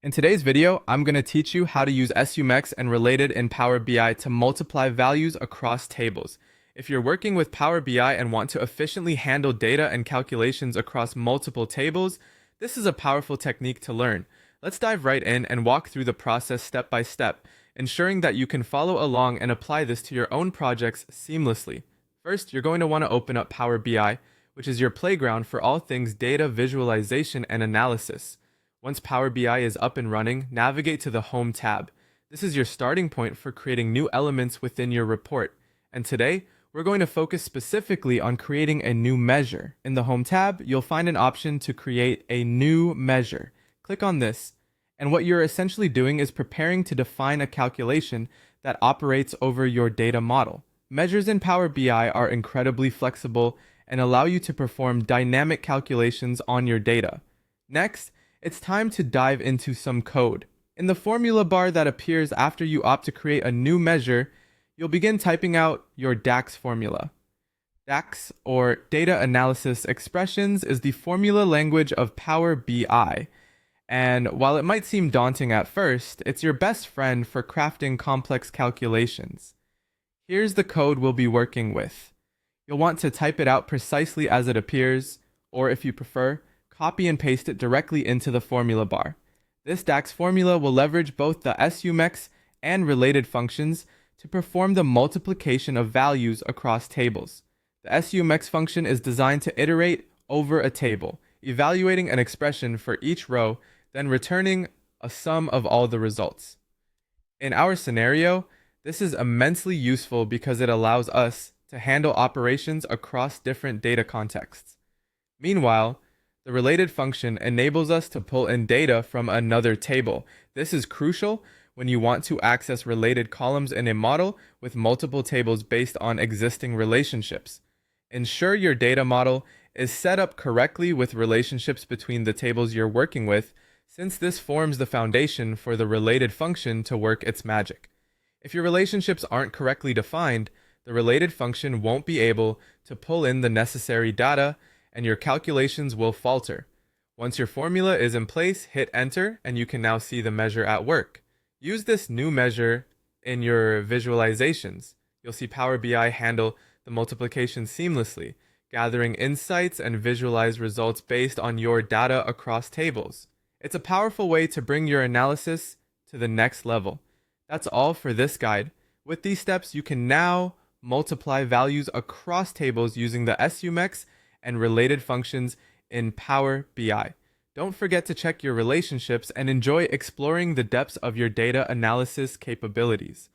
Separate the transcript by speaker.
Speaker 1: In today's video, I'm going to teach you how to use SUMX and RELATED in Power BI to multiply values across tables. If you're working with Power BI and want to efficiently handle data and calculations across multiple tables, this is a powerful technique to learn. Let's dive right in and walk through the process step by step, ensuring that you can follow along and apply this to your own projects seamlessly. First, you're going to want to open up Power BI, which is your playground for all things data visualization and analysis. Once Power BI is up and running, navigate to the Home tab. This is your starting point for creating new elements within your report. And today, we're going to focus specifically on creating a new measure. In the Home tab, you'll find an option to create a new measure. Click on this, and what you're essentially doing is preparing to define a calculation that operates over your data model. Measures in Power BI are incredibly flexible and allow you to perform dynamic calculations on your data. Next, it's time to dive into some code. In the formula bar that appears after you opt to create a new measure, you'll begin typing out your DAX formula. DAX, or Data Analysis Expressions, is the formula language of Power BI. And while it might seem daunting at first, it's your best friend for crafting complex calculations. Here's the code we'll be working with. You'll want to type it out precisely as it appears, or if you prefer, copy and paste it directly into the formula bar. This DAX formula will leverage both the SUMX and RELATED functions to perform the multiplication of values across tables. The SUMX function is designed to iterate over a table, evaluating an expression for each row, then returning a sum of all the results. In our scenario, this is immensely useful because it allows us to handle operations across different data contexts. Meanwhile, the RELATED function enables us to pull in data from another table. This is crucial when you want to access related columns in a model with multiple tables based on existing relationships. Ensure your data model is set up correctly with relationships between the tables you're working with, since this forms the foundation for the RELATED function to work its magic. If your relationships aren't correctly defined, the RELATED function won't be able to pull in the necessary data, and your calculations will falter. Once your formula is in place, hit enter and you can now see the measure at work. Use this new measure in your visualizations. You'll see Power BI handle the multiplication seamlessly, gathering insights and visualize results based on your data across tables. It's a powerful way to bring your analysis to the next level. That's all for this guide. With these steps, you can now multiply values across tables using the SUMX and RELATED functions in Power BI. Don't forget to check your relationships and enjoy exploring the depths of your data analysis capabilities.